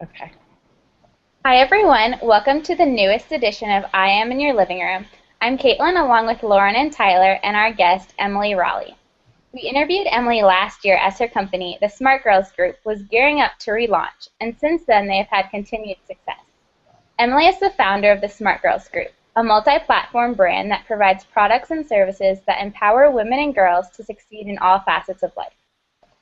Okay. Hi everyone, welcome to the newest edition of I Am in Your Living Room. I'm Caitlin along with Lauren and Tyler and our guest Emily Raleigh. We interviewed Emily last year as her company, the Smart Girls Group, was gearing up to relaunch, and since then they have had continued success. Emily is the founder of the Smart Girls Group, a multi-platform brand that provides products and services that empower women and girls to succeed in all facets of life.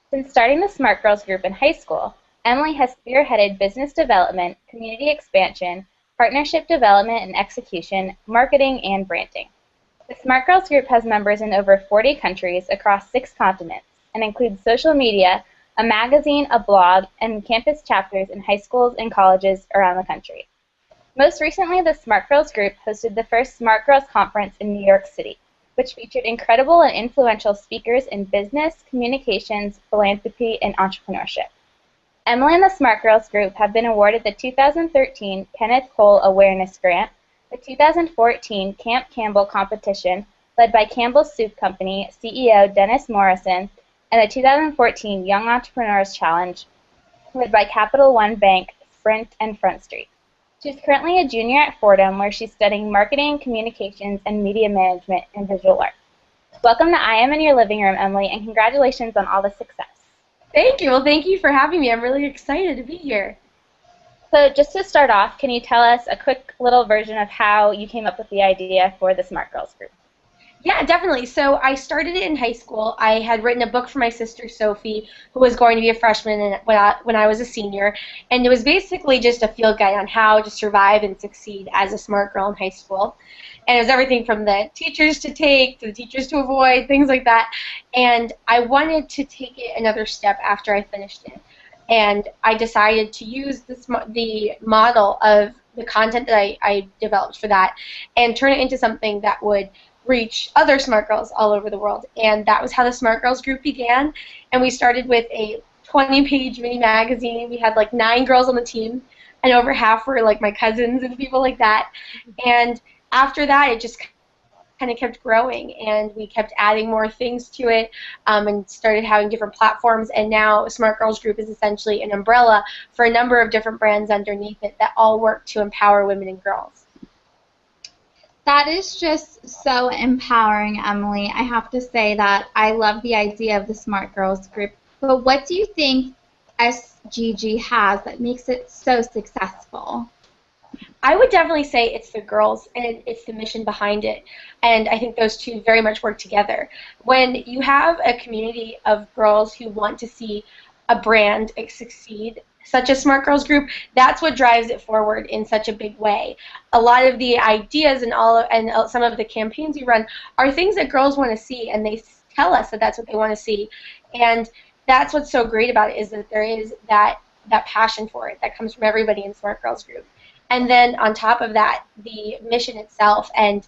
Since starting the Smart Girls Group in high school, Emily has spearheaded business development, community expansion, partnership development and execution, marketing, and branding. The Smart Girls Group has members in over 40 countries across 6 continents and includes social media, a magazine, a blog, and campus chapters in high schools and colleges around the country. Most recently, the Smart Girls Group hosted the first Smart Girls Conference in New York City, which featured incredible and influential speakers in business, communications, philanthropy, and entrepreneurship. Emily and the Smart Girls Group have been awarded the 2013 Kenneth Cole Awareness Grant, the 2014 Camp Campbell Competition, led by Campbell's Soup Company CEO Dennis Morrison, and the 2014 Young Entrepreneurs Challenge, led by Capital One Bank, Sprint, and Front Street. She's currently a junior at Fordham, where she's studying marketing, communications, and media management and visual art. Welcome to I Am in Your Living Room, Emily, and congratulations on all the success. Thank you. Well, thank you for having me. I'm really excited to be here. So just to start off, can you tell us a quick little version of how you came up with the idea for the Smart Girls Group? Yeah, definitely. So I started it in high school. I had written a book for my sister Sophie, who was going to be a freshman when I was a senior, and it was basically just a field guide on how to survive and succeed as a smart girl in high school. And it was everything from the teachers to take to the teachers to avoid, things like that. And I wanted to take it another step after I finished it. And I decided to use the model of the content that I developed for that and turn it into something that would reach other smart girls all over the world. And that was how the Smart Girls Group began. And we started with a 20-page mini magazine. We had like 9 girls on the team, and over half were like my cousins and people like that. And after that, it just kind of kept growing, and we kept adding more things to it, and started having different platforms. And now Smart Girls Group is essentially an umbrella for a number of different brands underneath it that all work to empower women and girls. That is just so empowering, Emily. I have to say that I love the idea of the Smart Girls Group. But what do you think SGG has that makes it so successful? I would definitely say it's the girls and it's the mission behind it. And I think those two very much work together. When you have a community of girls who want to see a brand succeed, such as Smart Girls Group, that's what drives it forward in such a big way. A lot of the ideas and some of the campaigns we run are things that girls want to see, and they tell us that that's what they want to see. And that's what's so great about it, is that there is that passion for it that comes from everybody in Smart Girls Group. And then on top of that, the mission itself and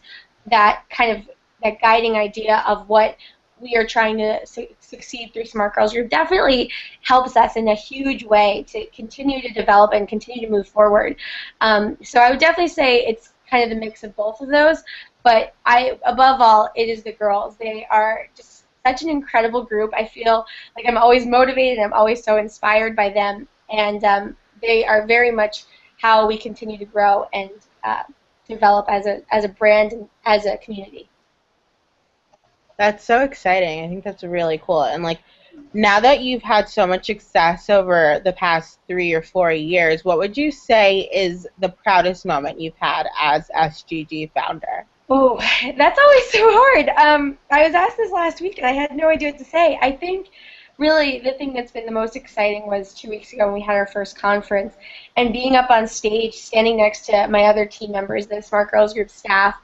that kind of that guiding idea of what we are trying to succeed through Smart Girls Group definitely helps us in a huge way to continue to develop and continue to move forward. So I would definitely say it's kind of the mix of both of those, but above all, it is the girls. They are just such an incredible group. I feel like I'm always motivated, I'm always so inspired by them, and they are very much how we continue to grow and develop as a brand and as a community. That's so exciting. I think that's really cool. And like now that you've had so much success over the past 3 or 4 years, what would you say is the proudest moment you've had as SGG founder? Oh, that's always so hard. I was asked this last week, and I had no idea what to say. I think really the thing that's been the most exciting was 2 weeks ago when we had our first conference, and being up on stage, standing next to my other team members, the Smart Girls Group staff,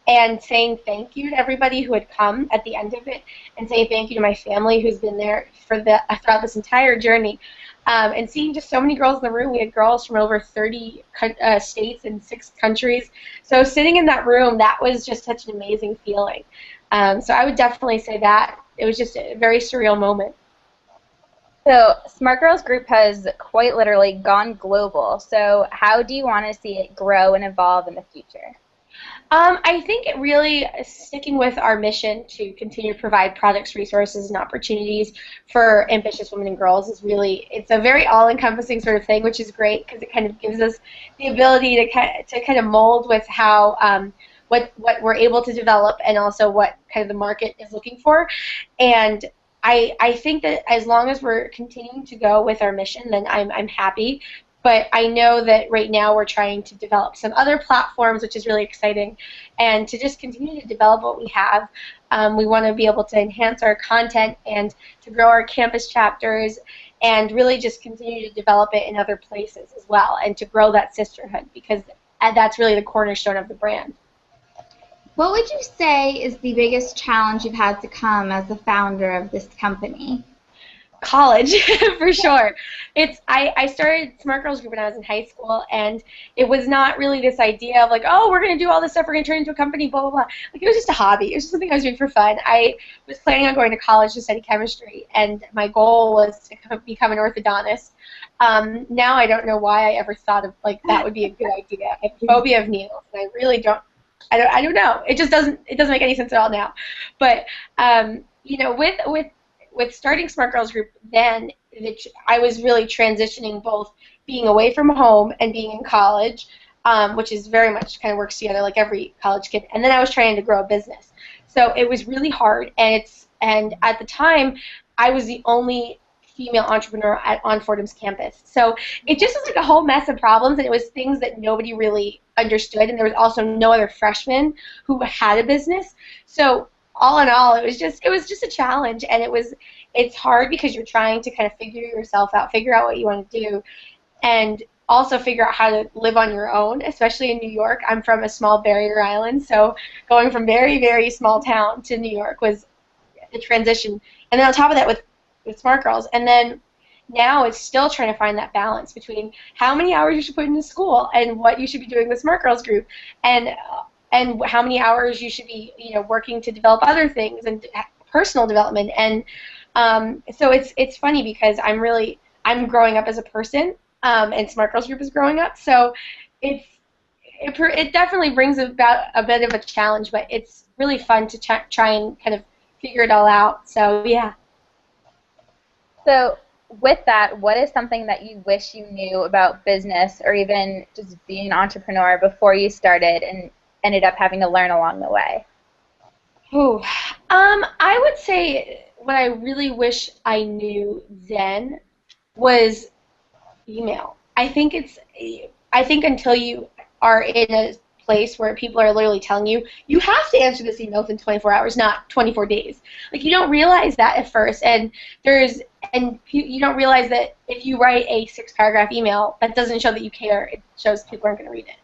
and saying thank you to everybody who had come at the end of it, and saying thank you to my family who's been there throughout this entire journey. And seeing just so many girls in the room. We had girls from over 30 states and 6 countries. So sitting in that room, that was just such an amazing feeling. So I would definitely say that. It was just a very surreal moment. So Smart Girls Group has quite literally gone global. So how do you want to see it grow and evolve in the future? I think it really sticking with our mission to continue to provide products, resources, and opportunities for ambitious women and girls is really, it's a very all-encompassing sort of thing, which is great because it kind of gives us the ability to kind of mold with how what we're able to develop and also what kind of the market is looking for. And I think that as long as we're continuing to go with our mission, then I'm happy. But I know that right now we're trying to develop some other platforms, which is really exciting, and to just continue to develop what we have. We want to be able to enhance our content and to grow our campus chapters and really just continue to develop it in other places as well and to grow that sisterhood because that's really the cornerstone of the brand. What would you say is the biggest challenge you've had to come as the founder of this company? College, for sure. I started Smart Girls Group when I was in high school, and it was not really this idea of like, oh, we're going to do all this stuff, we're going to turn it into a company, blah, blah, blah. Like, it was just a hobby. It was just something I was doing for fun. I was planning on going to college to study chemistry, and my goal was to become an orthodontist. Now I don't know why I ever thought of, like, that would be a good idea. I have a phobia of needles, and I really don't, I don't know. It doesn't make any sense at all now. But, you know, with starting Smart Girls Group, then I was really transitioning both being away from home and being in college, which is very much kind of works together like every college kid. And then I was trying to grow a business. So it was really hard. And at the time, I was the only female entrepreneur on Fordham's campus. So it just was like a whole mess of problems, and it was things that nobody really understood. And there was also no other freshmen who had a business. So all in all, it was just a challenge, and it's hard because you're trying to kind of figure yourself out, figure out what you want to do, and also figure out how to live on your own, especially in New York. I'm from a small barrier island, so going from very, very small town to New York was a transition. And then on top of that with Smart Girls, and then now it's still trying to find that balance between how many hours you should put into school and what you should be doing with Smart Girls Group, and how many hours you should be, working to develop other things and personal development. And so it's funny because I'm growing up as a person, and Smart Girls Group is growing up. So it definitely brings about a bit of a challenge, but it's really fun to try and kind of figure it all out. So yeah. So with that, what is something that you wish you knew about business or even just being an entrepreneur before you started and ended up having to learn along the way? Ooh, I would say what I really wish I knew then was email. I think until you are in a place where people are literally telling you have to answer this email within 24 hours, not 24 days. Like, you don't realize that at first, and you don't realize that if you write a 6-paragraph email, that doesn't show that you care. It shows people aren't going to read it.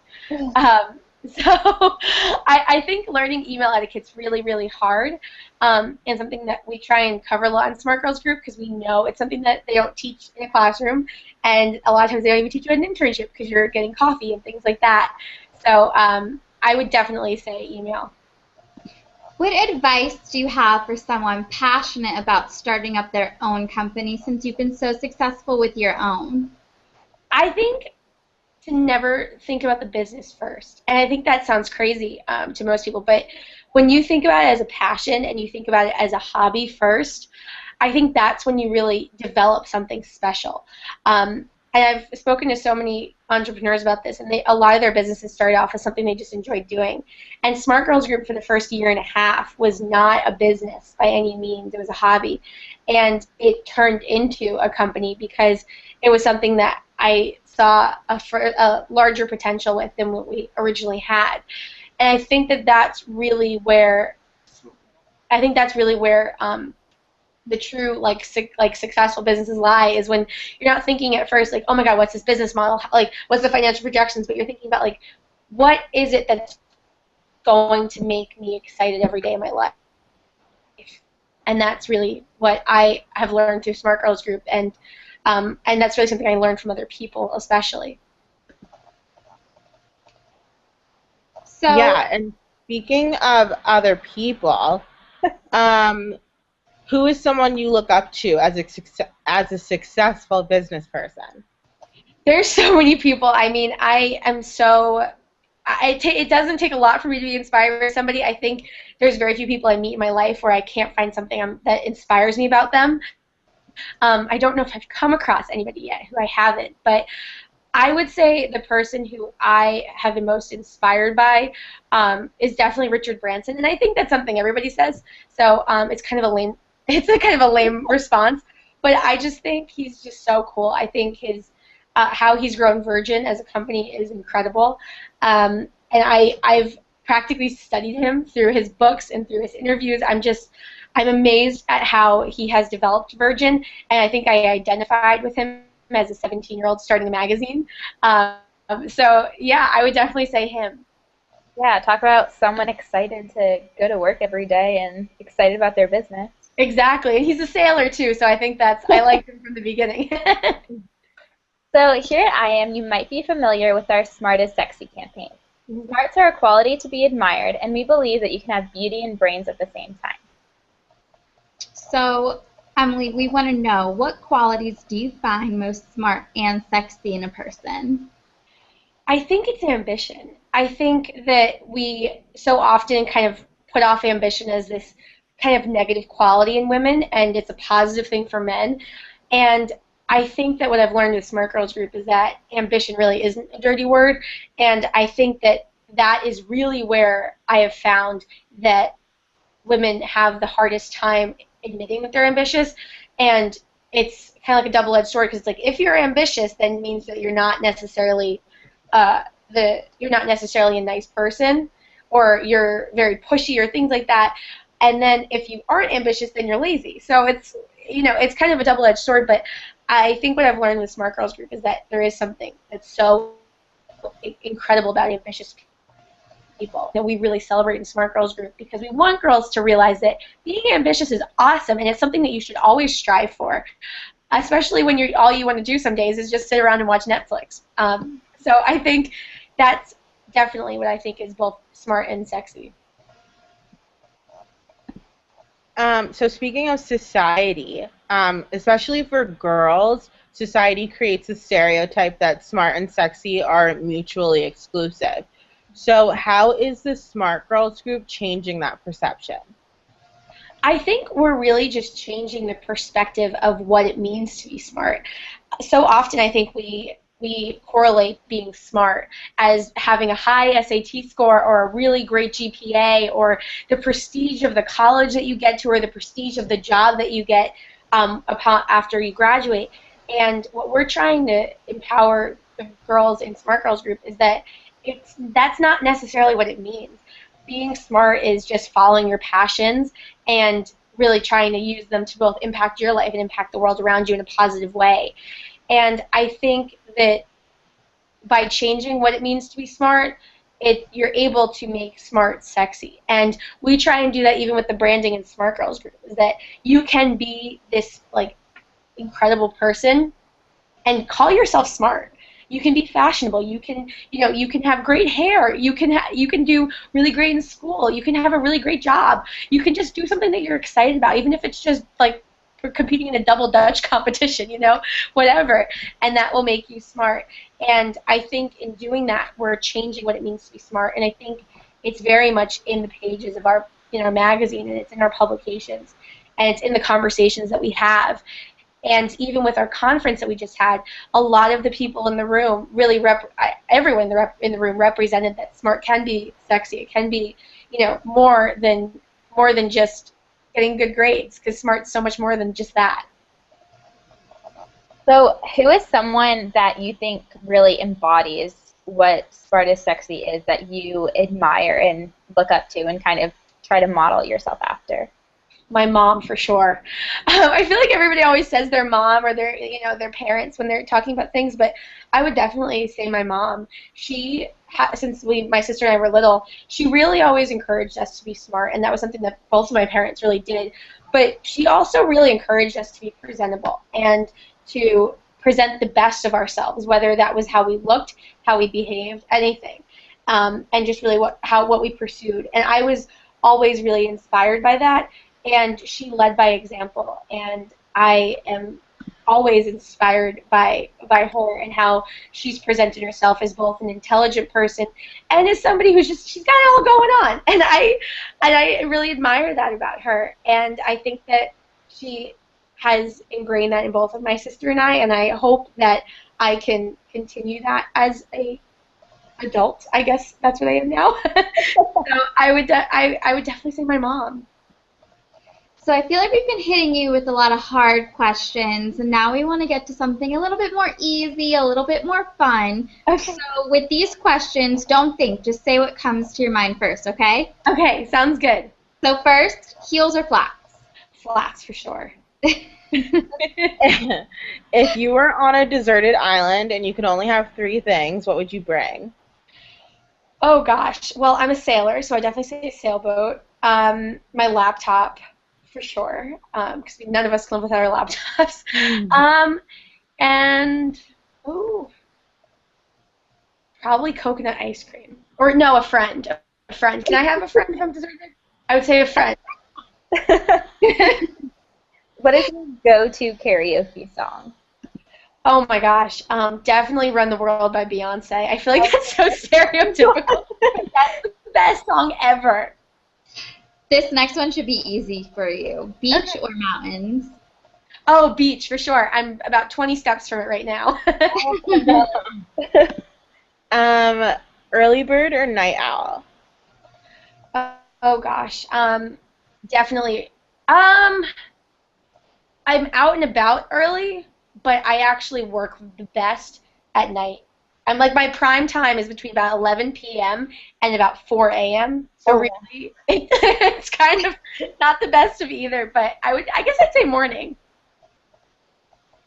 So I think learning email etiquette is really, really hard, and something that we try and cover a lot in Smart Girls Group because we know it's something that they don't teach in a classroom, and a lot of times they don't even teach you an internship because you're getting coffee and things like that. So I would definitely say email. What advice do you have for someone passionate about starting up their own company since you've been so successful with your own? I think to never think about the business first. And I think that sounds crazy to most people, but when you think about it as a passion and you think about it as a hobby first, I think that's when you really develop something special. And I've spoken to so many entrepreneurs about this, and a lot of their businesses started off as something they just enjoyed doing. And Smart Girls Group for the first year and a half was not a business by any means. It was a hobby. And it turned into a company because it was something that I saw a larger potential with than what we originally had. And I think that's really where the true successful businesses lie, is when you're not thinking at first like, oh my God, what's this business model? Like, what's the financial projections? But you're thinking about like, what is it that's going to make me excited every day of my life? And that's really what I have learned through Smart Girls Group, and that's really something I learned from other people, especially. So Yeah, and speaking of other people, who is someone you look up to as a successful business person? There's so many people. I mean, I it doesn't take a lot for me to be inspired by somebody. I think there's very few people I meet in my life where I can't find something that inspires me about them. I don't know if I've come across anybody yet who I haven't, but I would say the person who I have been most inspired by is definitely Richard Branson, and I think that's something everybody says. So it's kind of a lame, it's a kind of a lame response, but I just think he's just so cool. I think his how he's grown Virgin as a company is incredible, and I've practically studied him through his books and through his interviews. I'm amazed at how he has developed Virgin, and I think I identified with him as a 17-year-old starting a magazine. So yeah, I would definitely say him. Yeah, talk about someone excited to go to work every day and excited about their business. Exactly, and he's a sailor too, so I think I liked him from the beginning. So here at I Am, you might be familiar with our Smart is Sexy campaign. Smarts are a quality to be admired, and we believe that you can have beauty and brains at the same time. So, Emily, we want to know, what qualities do you find most smart and sexy in a person? I think it's ambition. I think that we so often kind of put off ambition as this kind of negative quality in women, and it's a positive thing for men. And I think that what I've learned with Smart Girls Group is that ambition really isn't a dirty word, and I think that that is really where I have found that women have the hardest time admitting that they're ambitious, and it's kind of like a double-edged sword, because like if you're ambitious, then it means that you're not necessarily a nice person, or you're very pushy or things like that. And then if you aren't ambitious, then you're lazy. So it's kind of a double-edged sword. But I think what I've learned with Smart Girls Group is that there is something that's so incredible about ambitious people that we really celebrate in Smart Girls Group, because we want girls to realize that being ambitious is awesome, and it's something that you should always strive for, especially when all you want to do some days is just sit around and watch Netflix. So I think that's definitely what I think is both smart and sexy. So speaking of society, especially for girls, society creates a stereotype that smart and sexy are mutually exclusive. So how is the Smart Girls Group changing that perception? I think we're really just changing the perspective of what it means to be smart. So often I think we correlate being smart as having a high SAT score or a really great GPA or the prestige of the college that you get to or the prestige of the job that you get after you graduate. And what we're trying to empower the girls in Smart Girls Group is that that's not necessarily what it means. Being smart is just following your passions and really trying to use them to both impact your life and impact the world around you in a positive way. And I think that by changing what it means to be smart, you're able to make smart sexy. And we try and do that even with the branding in Smart Girls Group, is that you can be this like incredible person and call yourself smart. You can be fashionable. You can have great hair. You can do really great in school. You can have a really great job. You can just do something that you're excited about, even if it's just like for competing in a double Dutch competition, whatever, and that will make you smart. And I think in doing that, we're changing what it means to be smart, and I think it's very much in the pages of our magazine, and it's in our publications, and it's in the conversations that we have. And even with our conference that we just had, a lot of the people in the room really everyone in the room represented that smart can be sexy. It can be, more than just getting good grades, because smart's so much more than just that. So who is someone that you think really embodies what Smart is Sexy is, that you admire and look up to and kind of try to model yourself after? My mom, for sure. I feel like everybody always says their mom or their parents when they're talking about things, but I would definitely say my mom. Since my sister and I were little, she really always encouraged us to be smart, and that was something that both of my parents really did. But she also really encouraged us to be presentable and to present the best of ourselves, whether that was how we looked, how we behaved, anything, and just really what we pursued. And I was always really inspired by that. And she led by example, and I am always inspired by her and how she's presented herself as both an intelligent person and as somebody who's she's got it all going on. And I really admire that about her. And I think that she has ingrained that in both of my sister and I hope that I can continue that as a adult. I guess that's what I am now. So I would definitely say my mom. So I feel like we've been hitting you with a lot of hard questions, and now we want to get to something a little bit more easy, a little bit more fun. Okay. So with these questions, don't think. Just say what comes to your mind first, okay? Okay, sounds good. So first, heels or flats? Flats for sure. If you were on a deserted island and you could only have 3 things, what would you bring? Oh gosh. Well, I'm a sailor, so I definitely say a sailboat. My laptop, for sure, because none of us can live without our laptops. And probably coconut ice cream. Or no, a friend. A friend. Can I have a friend from deserted? I would say a friend. What is your go-to karaoke song? Oh my gosh, definitely "Run the World" by Beyonce. I feel like that's so stereotypical. That's the best song ever. This next one should be easy for you. Beach or mountains? Oh, beach for sure. I'm about 20 steps from it right now. Early bird or night owl? Oh gosh, definitely. I'm out and about early, but I actually work the best at night. I'm like my prime time is between about 11 p.m. and about 4 a.m. So really, it's kind of not the best of either. But I guess I'd say morning.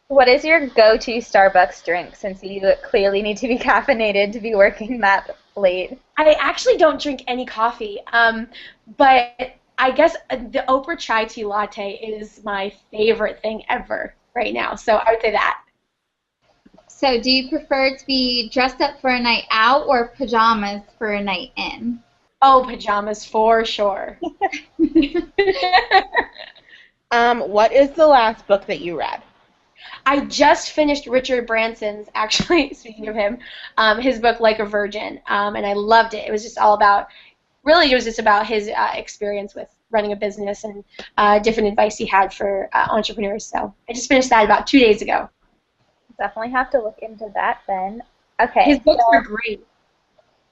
What is your go-to Starbucks drink, since you clearly need to be caffeinated to be working that late? I actually don't drink any coffee, but I guess the Oprah chai tea latte is my favorite thing ever right now. So I would say that. So do you prefer to be dressed up for a night out or pajamas for a night in? Oh, pajamas for sure. What is the last book that you read? I just finished Richard Branson's, actually, speaking of him, his book Like a Virgin, and I loved it. It was just all about, really it was just about his experience with running a business and different advice he had for entrepreneurs. So I just finished that about 2 days ago. Definitely have to look into that then. Okay. His books are great.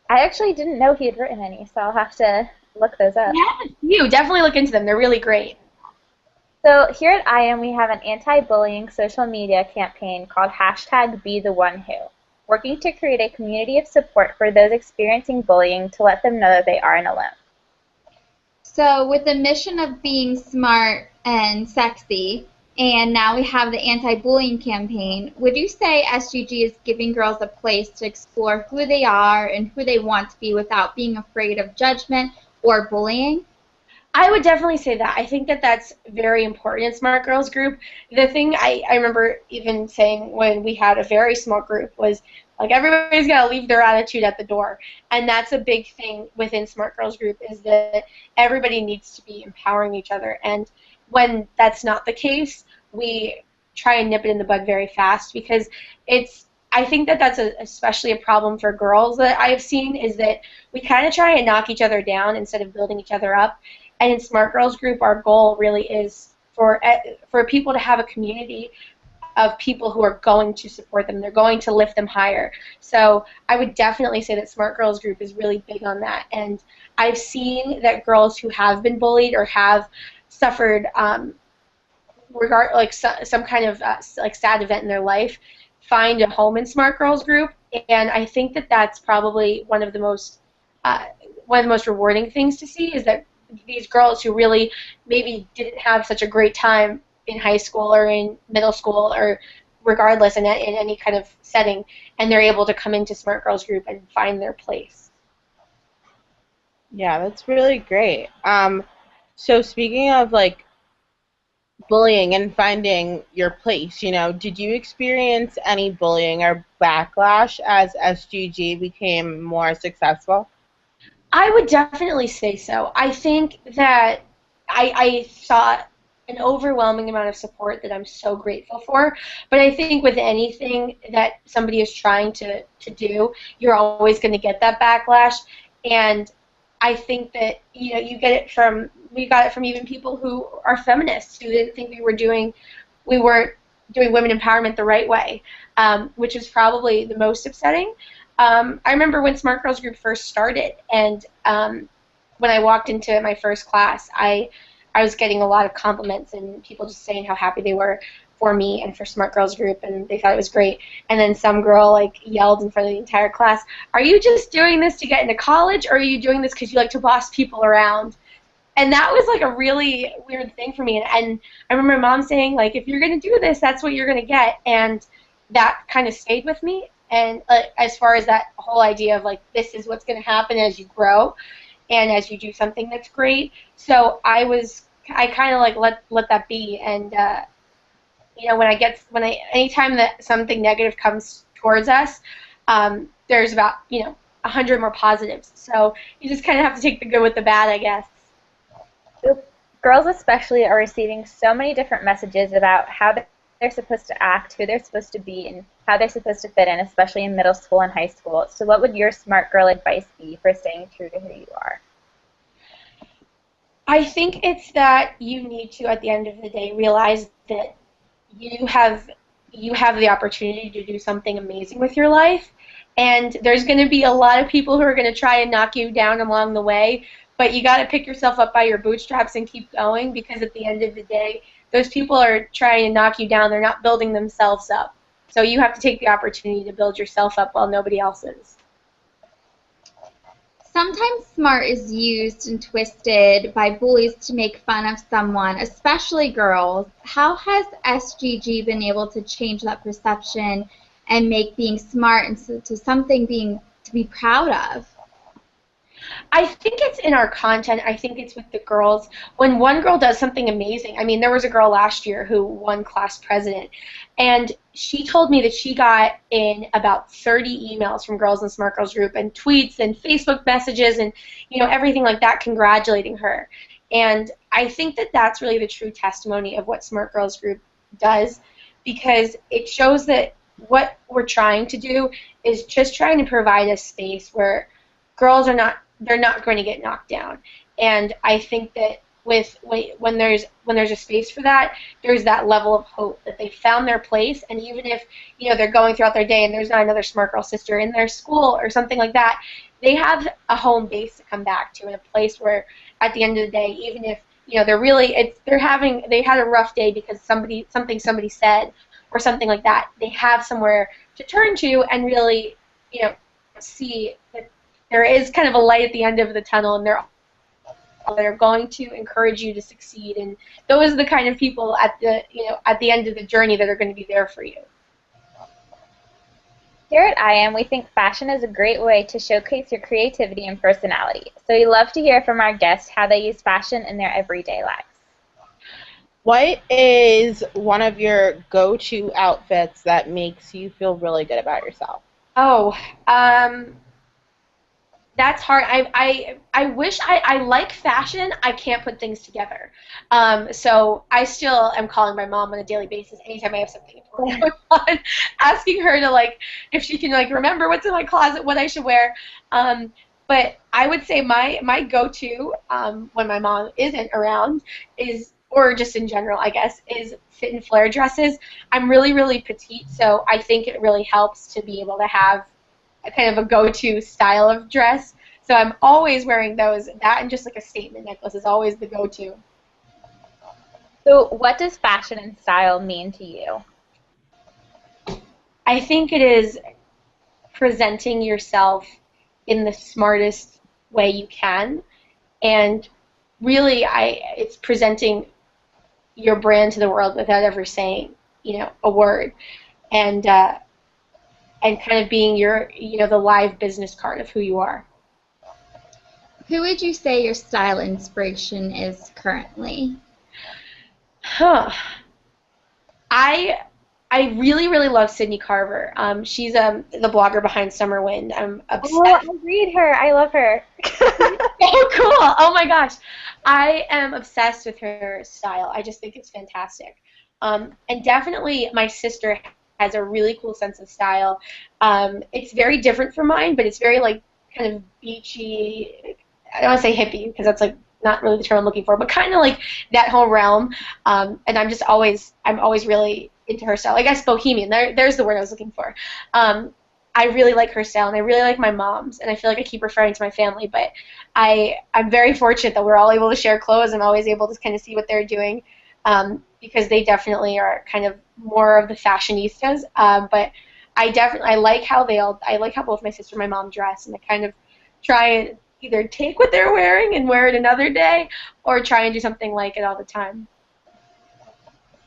I actually didn't know he had written any, so I'll have to look those up. Yeah, you definitely look into them. They're really great. So here at IM, we have an anti-bullying social media campaign called #BeTheOneWho, working to create a community of support for those experiencing bullying to let them know that they aren't alone. So with the mission of being smart and sexy, and now we have the anti-bullying campaign, would you say SGG is giving girls a place to explore who they are and who they want to be without being afraid of judgment or bullying? I would definitely say that. I think that that's very important in Smart Girls Group. The thing I remember even saying when we had a very small group was, like, everybody's got to leave their attitude at the door. And that's a big thing within Smart Girls Group, is that everybody needs to be empowering each other. And when that's not the case, we try and nip it in the bud very fast, because I think that that's especially a problem for girls that I've seen, is that we kind of try and knock each other down instead of building each other up. And in Smart Girls Group, our goal really is for people to have a community of people who are going to support them. They're going to lift them higher. So I would definitely say that Smart Girls Group is really big on that. And I've seen that girls who have been bullied or have suffered some kind of like sad event in their life find a home in Smart Girls Group. And I think that that's probably one of the most rewarding things to see, is that these girls who really maybe didn't have such a great time in high school or in middle school or regardless in any kind of setting, and they're able to come into Smart Girls Group and find their place. Yeah, that's really great. So speaking of, like, bullying and finding your place, did you experience any bullying or backlash as SGG became more successful? I would definitely say so. I think that I saw an overwhelming amount of support that I'm so grateful for. But I think with anything that somebody is trying to do, you're always going to get that backlash. And I think that, you get it from, we got it from even people who are feminists who didn't think we weren't doing women empowerment the right way, which is probably the most upsetting. I remember when Smart Girls Group first started, and when I walked into my first class, I was getting a lot of compliments and people just saying how happy they were for me and for Smart Girls Group, and they thought it was great. And then some girl yelled in front of the entire class, "Are you just doing this to get into college, or are you doing this because you like to boss people around?" And that was a really weird thing for me. And I remember my mom saying, if you're going to do this, that's what you're going to get. And that kind of stayed with me. And as far as that whole idea of this is what's going to happen as you grow and as you do something that's great. So I kind of let that be. And anytime that something negative comes towards us, there's about 100 more positives. So you just kind of have to take the good with the bad, I guess. So girls especially are receiving so many different messages about how they're supposed to act, who they're supposed to be, and how they're supposed to fit in, especially in middle school and high school. So what would your smart girl advice be for staying true to who you are? I think it's that you need to, at the end of the day, realize that you have the opportunity to do something amazing with your life, and there's going to be a lot of people who are going to try and knock you down along the way, but you got to pick yourself up by your bootstraps and keep going, because at the end of the day, those people are trying to knock you down. They're not building themselves up. So you have to take the opportunity to build yourself up while nobody else is. Sometimes smart is used and twisted by bullies to make fun of someone, especially girls. How has SGG been able to change that perception and make being smart into something to be proud of? I think it's in our content. I think it's with the girls. When one girl does something amazing, I mean, there was a girl last year who won class president, and she told me that she got in about 30 emails from girls in Smart Girls Group, and tweets and Facebook messages and everything like that congratulating her. And I think that that's really the true testimony of what Smart Girls Group does, because it shows that what we're trying to do is just trying to provide a space where girls they're not going to get knocked down. And I think that when there's a space for that, there's that level of hope that they found their place. And even if they're going throughout their day and there's not another Smart Girl sister in their school or something like that, they have a home base to come back to, and a place where at the end of the day, even if they had a rough day because somebody said or something like that, they have somewhere to turn to and really see that there is kind of a light at the end of the tunnel, and they're going to encourage you to succeed. And those are the kind of people at the end of the journey that are going to be there for you. Here at IM, we think fashion is a great way to showcase your creativity and personality. So we love to hear from our guests how they use fashion in their everyday lives. What is one of your go-to outfits that makes you feel really good about yourself? Oh, that's hard. I wish I like fashion. I can't put things together. So I still am calling my mom on a daily basis anytime I have something important going on, asking her to if she can remember what's in my closet, what I should wear. But I would say my go-to when my mom isn't around or just in general, I guess, is fit and flare dresses. I'm really, really petite, so I think it really helps to be able to have a kind of a go-to style of dress. So I'm always wearing those. That and just a statement necklace is always the go-to. So what does fashion and style mean to you? I think it is presenting yourself in the smartest way you can, and really it's presenting your brand to the world without ever saying a word, and kind of being the live business card of who you are. Who would you say your style inspiration is currently? I I really, really love Sydney Carver. She's the blogger behind Summer Wind. I'm obsessed. Oh, I read her. I love her. Oh, cool. Oh, my gosh. I am obsessed with her style. I just think it's fantastic. And definitely my sister has a really cool sense of style. It's very different from mine, but it's very, like, kind of beachy. I don't want to say hippie because that's, like, not really the term I'm looking for, but kind of like that whole realm. And I'm always really into her style. I guess bohemian. There's the word I was looking for. I really like her style, and I really like my mom's, and I feel like I keep referring to my family, but I'm very fortunate that we're all able to share clothes. I'm always able to kind of see what they're doing, because they definitely are kind of more of the fashionistas. But I like how both my sister and my mom dress, and I kind of try and either take what they're wearing and wear it another day, or try and do something like it all the time.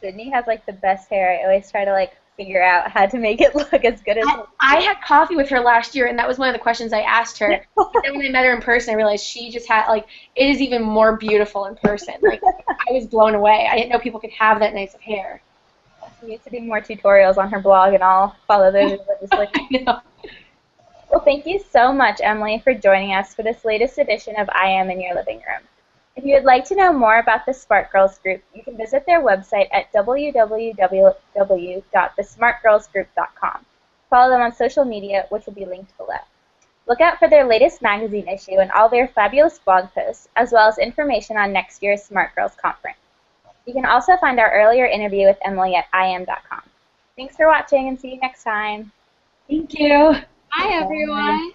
Sydney has like the best hair. I always try to like figure out how to make it look as good as I had coffee with her last year, and that was one of the questions I asked her. Then when I met her in person, I realized she just had, like, it is even more beautiful in person. Like, I was blown away. I didn't know people could have that nice of hair. She needs to do more tutorials on her blog, and I'll follow those religiously. I know. Well, thank you so much, Emily, for joining us for this latest edition of I Am in Your Living Room. If you would like to know more about the Spark Girls group, you can visit their website at www.thesmartgirlsgroup.com. Follow them on social media, which will be linked below. Look out for their latest magazine issue and all their fabulous blog posts, as well as information on next year's Smart Girls Conference. You can also find our earlier interview with Emily at iam.com. Thanks for watching, and see you next time. Thank you. Bye, everyone.